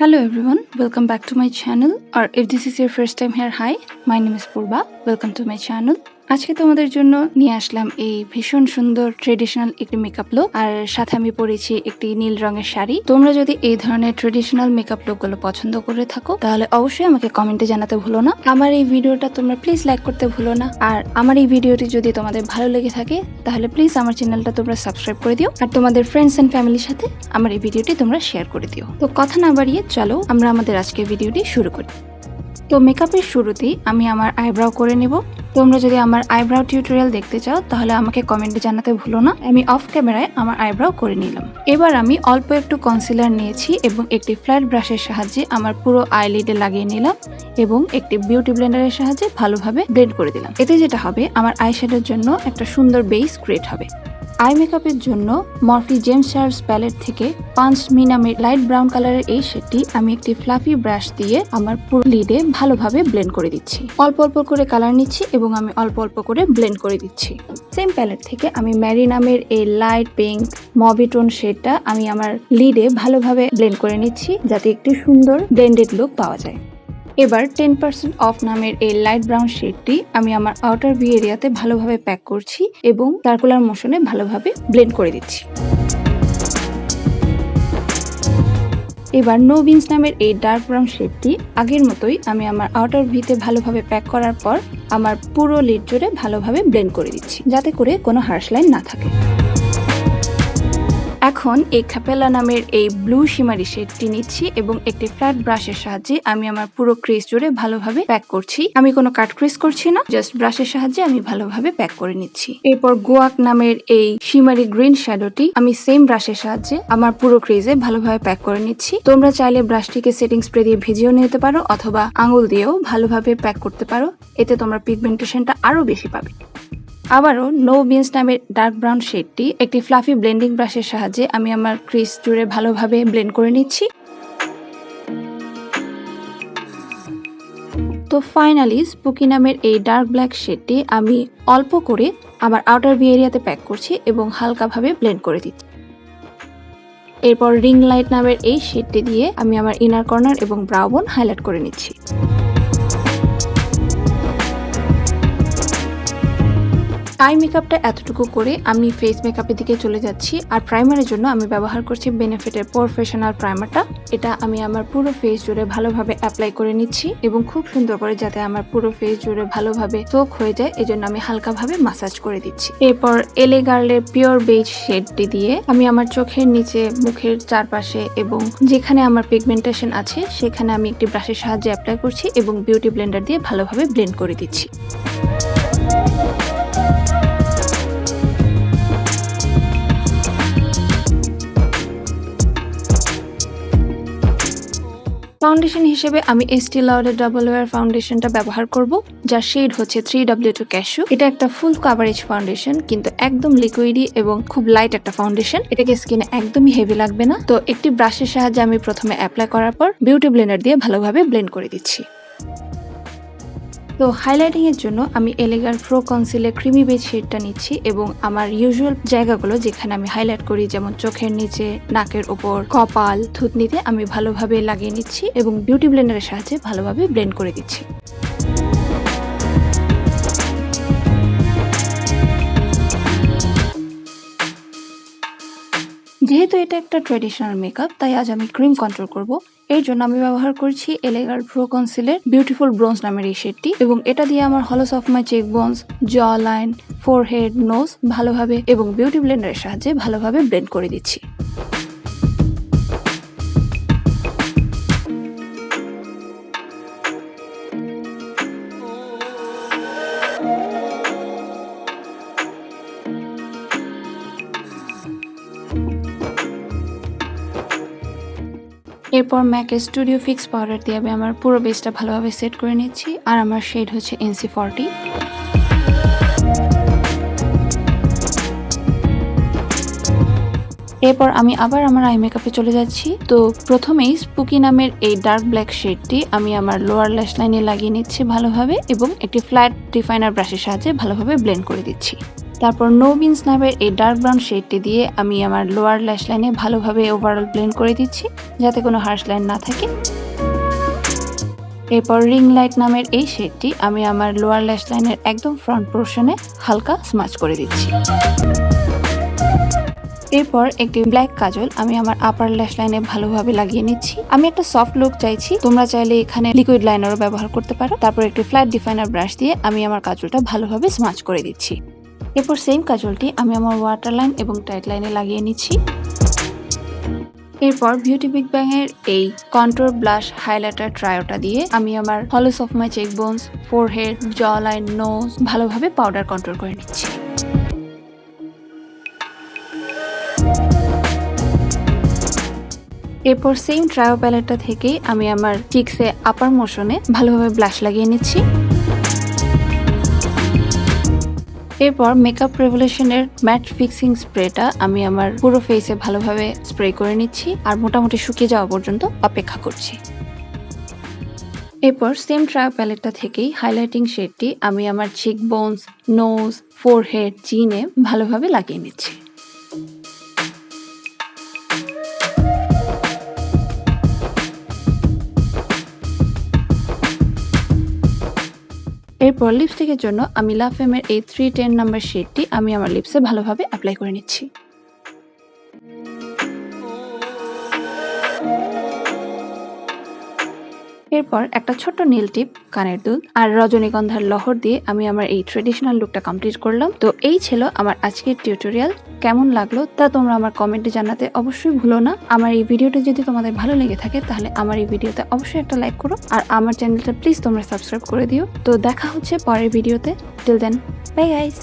Hello everyone, welcome back to my channel, or if this is your first time here, hi, my name is Purba, welcome to my channel. আজকে তোমাদের জন্য নিয়ে আসলাম এই ভীষণ সুন্দর traditional একটি makeup look, আর সাথে আমি পরেছি একটি নীল রঙের শাড়ি। তোমরা যদি এই ধরনের ট্রেডিশনাল মেকআপ লুকগুলো পছন্দ করে থাকো তাহলে অবশ্যই আমাকে কমেন্টে জানাতে ভুলো না। আমার এই ভিডিওটা তোমরা প্লিজ লাইক করতে ভুলো না, আর আমার এই ভিডিওটি যদি তোমাদের ভালো লেগে থাকে তাহলে প্লিজ আমার চ্যানেলটা তোমরা সাবস্ক্রাইব করে দিও, আর তোমাদের ফ্রেন্ডস এন্ড ফ্যামিলির সাথে আমার এই ভিডিওটি তোমরা শেয়ার করে দিও। তো কথা না বাড়িয়ে চলো আমরা আমাদের আজকের ভিডিওটি শুরু করি। তো মেকআপের শুরুতেই আমি আমার আইব্রাও করে নেব। তোমরা যদি আমার আইব্রাও টিউটোরিয়াল দেখতে চাও তাহলে আমাকে কমেন্টে জানাতে ভুলো না। আমি অফ ক্যামেরায় আমার আইব্রাও করে নিলাম। এবার আমি অল্প একটু কনসিলার নিয়েছি এবং একটি ফ্ল্যাট ব্রাশের সাহায্যে আমার পুরো আইলিডে লাগিয়ে নিলাম এবং একটি বিউটি ব্লেন্ডারের সাহায্যে ভালোভাবে ব্লেন্ড করে দিলাম। এতে যেটা হবে, আমার আইশ্যাডোর জন্য একটা সুন্দর বেস ক্রিয়েট হবে। আই মেকআপের জন্য মরফি জেমস চার্লস প্যালেট থেকে পাঞ্চ মি নামের লাইট ব্রাউন কালারের এই শেডটি আমি একটি ফ্লাফি ব্রাশ দিয়ে আমার পুরো লিডে ভালোভাবে ব্লেন্ড করে দিচ্ছি। অল্প অল্প করে কালার নিচ্ছি এবং আমি অল্প অল্প করে ব্লেন্ড করে দিচ্ছি। সেম প্যালেট থেকে আমি ম্যারি নামের এই লাইট পিঙ্ক মবিটোন শেডটা আমি আমার লিডে ভালোভাবে ব্লেন্ড করে নিচ্ছি, যাতে একটি সুন্দর ব্লেন্ডেড লুক পাওয়া যায়। এবার 10% অফ নামের এই লাইট ব্রাউন শেডটি আমি আমার আউটার ভি এরিয়াতে ভালোভাবে প্যাক করছি এবং সার্কুলার মোশনে ভালোভাবে ব্লেন্ড করে দিচ্ছি। এবার নো বিনস নামের এই ডার্ক ব্রাউন শেডটি আগের মতোই আমি আমার আউটার ভিতে ভালোভাবে প্যাক করার পর আমার পুরো লিড জুড়ে ভালোভাবে ব্লেন্ড করে দিচ্ছি, যাতে করে কোনো হার্শ লাইন না থাকে। এখন এই ক্যাপেলা নামের এই ব্লু শিমারি শেডটি নিচ্ছি এবং একটি ফ্ল্যাট ব্রাশের সাহায্যে আমি আমার পুরো ক্রিজ জুড়ে ভালোভাবে প্যাক করছি। আমি কোনো কাট ক্রিজ করছি না, জাস্ট ব্রাশের সাহায্যে আমি ভালোভাবে প্যাক করে নিচ্ছি। এরপর গোয়াক নামের এই শিমারি গ্রিন শ্যাডোটি আমি সেম ব্রাশের সাহায্যে আমার পুরো ক্রিজে ভালোভাবে প্যাক করে নিচ্ছি। তোমরা চাইলে ব্রাশটিকে সেটিং স্প্রে দিয়ে ভিজিয়েও নিতে পারো অথবা আঙুল দিয়েও ভালোভাবে প্যাক করতে পারো, এতে তোমরা পিগমেন্টেশনটা আরো বেশি পাবে। আবারও নো বিনস নামের ডার্ক ব্রাউন শেডটি একটি ফ্লাফি ব্লেন্ডিং ব্রাশের সাহায্যে আমি আমার ক্রিজ জুড়ে ভালোভাবে ব্লেন্ড করে নিচ্ছি। তো ফাইনালি স্পুকি নামের এই ডার্ক ব্ল্যাক শেডটি আমি অল্প করে আমার আউটার ভি এরিয়াতে প্যাক করছি এবং হালকাভাবে ব্লেন্ড করে দিচ্ছি। এরপর রিং লাইট নামের এই শেডটি দিয়ে আমি আমার ইনার কর্নার এবং ব্রাউ বোন হাইলাইট করে নিচ্ছি। আই মেকআপটা এতটুকু করে আমি ফেস মেকআপের দিকে চলে যাচ্ছি। আর প্রাইমারের জন্য আমি ব্যবহার করছি বেনিফিটের প্রফেশনাল প্রাইমারটা। এটা আমি আমার পুরো ফেস জুড়ে ভালোভাবে অ্যাপ্লাই করে নিচ্ছি এবং খুব সুন্দর করে, যাতে আমার পুরো ফেস জুড়ে ভালোভাবে সোক হয়ে যায়, এজন্য আমি হালকাভাবে মাসাজ করে দিচ্ছি। এরপর এলে গার্লের পিওর বেজ শেডটি দিয়ে আমি আমার চোখের নিচে, মুখের চারপাশে এবং যেখানে আমার পিগমেন্টেশন আছে সেখানে আমি একটি ব্রাশের সাহায্যে অ্যাপ্লাই করছি এবং বিউটি ব্লেন্ডার দিয়ে ভালোভাবে ব্লেন্ড করে দিচ্ছি। ফাউন্ডেশন হিসেবে আমি এস্টি লাউডার ডাবল ওয়্যার ফাউন্ডেশনটা ব্যবহার করব, যার শেড হচ্ছে 3W2 Cashew। এটা একটা ফুল কাভারেজ ফাউন্ডেশন, কিন্তু একদম লিকুইডি এবং খুব লাইট একটা ফাউন্ডেশন। এটাকে স্কিনে একদমই হেভি লাগবে না। তো একটি ব্রাশের সাহায্যে আমি প্রথমে অ্যাপ্লাই করার পর বিউটি ব্লেন্ডার দিয়ে ভালোভাবে ব্লেন্ড করে দিচ্ছি। তো হাইলাইটিং এর জন্য আমি এলেগার প্রো কনসিলের ক্রিমি বেজ শেডটা নিচ্ছি এবং আমার ইউজুয়াল জায়গাগুলো যেখানে আমি হাইলাইট করি, যেমন চোখের নিচে, নাকের উপর, কপাল, থুতনিতে আমি ভালোভাবে লাগিয়ে নিচ্ছি এবং বিউটি ব্লেন্ডারের সাহায্যে ভালোভাবে ব্লেন্ড করে দিচ্ছি। যেহেতু এটা একটা ট্রেডিশনাল মেকআপ, তাই আজ আমি ক্রিম কন্ট্রোল করব। এর জন্য আমি ব্যবহার করছি এলেগার প্রো কনসিলের বিউটিফুল ব্রোঞ্জ নামের এই শেডটি এবং এটা দিয়ে আমার hollows of my cheekbones, jawline, forehead, nose ভালোভাবে এবং বিউটি ব্লেন্ডারের সাহায্যে ভালোভাবে ব্লেন্ড করে দিচ্ছি। এরপর ম্যাকের স্টুডিও ফিক্স পাউডার দিয়ে আমি আমার পুরো বেসটা ভালোভাবে সেট করে নিচ্ছি, আর আমার শেড হচ্ছে NC40। এরপর আমি আবার আমার আই মেকআপে চলে যাচ্ছি। তো প্রথমেই স্পুকি নামের এই ডার্ক ব্ল্যাক শেডটি আমি আমার লোয়ার ল্যাশ লাইনে লাগিয়ে নিচ্ছি ভালোভাবে এবং একটি ফ্ল্যাট ডিফাইনার ব্রাশের সাহায্যে ভালোভাবে ব্লেন্ড করে দিচ্ছি। তারপর নো বিনস নামের এই ডার্ক ব্রাউন শেডটি দিয়ে আমি আমার লোয়ার ল্যাশ লাইনে ভালোভাবে ওভারঅল ব্লেন্ড করে দিচ্ছি যাতে কোনো হার্শ লাইন না থাকে। এরপর রিং লাইট নামের এই শেডটি আমি আমার লোয়ার ল্যাশ লাইনের একদম ফ্রন্ট পোর্শনে হালকা স্মাচ করে দিচ্ছি। এরপর একটি ব্ল্যাক কাজল আমি আমার আপার ল্যাশ লাইনে ভালোভাবে লাগিয়ে নিচ্ছি। আমি একটা সফট লুক চাইছি, তোমরা চাইলে এখানে লিকুইড লাইনারও ব্যবহার করতে পারো। তারপর একটি ফ্ল্যাট ডিফাইনার ব্রাশ দিয়ে আমি আমার কাজলটা ভালোভাবে স্মাচ করে দিচ্ছি। এরপর সেম কাজলটি আমি আমার ওয়াটার লাইন এবং টাইট লাইনে লাগিয়ে নিচ্ছি। এরপর বিউটি বিগ ব্যাং এর এই কন্ট্রোর ব্লাশ হাইলাইটার ট্রায়োটা দিয়ে আমি আমার hollows of my cheekbones, forehead, jawline, nose ভালোভাবে পাউডার কন্ট্রোল করে নিচ্ছি। এরপর সেম ট্রায়ো প্যালেটটা থেকে আমি আমার চিক্সে আপার মোশনে ভালোভাবে ব্লাশ লাগিয়ে নিচ্ছি। এরপর মেকআপ রেভলিউশনের ম্যাট ফিক্সিং স্প্রেটা আমি আমার পুরো ফেসে ভালোভাবে স্প্রে করে নিচ্ছি আর মোটামুটি শুকিয়ে যাওয়া পর্যন্ত অপেক্ষা করছি। এরপর সেম ট্রায়ো প্যালেটটা থেকেই হাইলাইটিং শেডটি আমি আমার চিক বোনস, নোজ, ফোরহেড, চিনে ভালোভাবে লাগিয়ে নিচ্ছি। এরপর লিপস্টিকের জন্য আমি লা ফেমের এই 310 নাম্বার শেডটি আমি আমার লিপসে ভালোভাবে অ্যাপ্লাই করে নিচ্ছি। এরপর একটা ছোট্ট নীল টিপ, কানের দুল আর রজনীগন্ধার লহর দিয়ে আমি আমার এই ট্রেডিশনাল লুকটা কমপ্লিট করলাম। তো এই ছিল আমার আজকের টিউটোরিয়াল। কেমন লাগলো তা তোমরা আমার কমেন্টে জানাতে অবশ্যই ভুলো না। আমার এই ভিডিওটা যদি তোমাদের ভালো লেগে থাকে তাহলে আমার এই ভিডিওতে অবশ্যই একটা লাইক করো আর আমার চ্যানেলটা প্লিজ তোমরা সাবস্ক্রাইব করে দিও। তো দেখা হচ্ছে পরের ভিডিওতে। Till then, bye guys.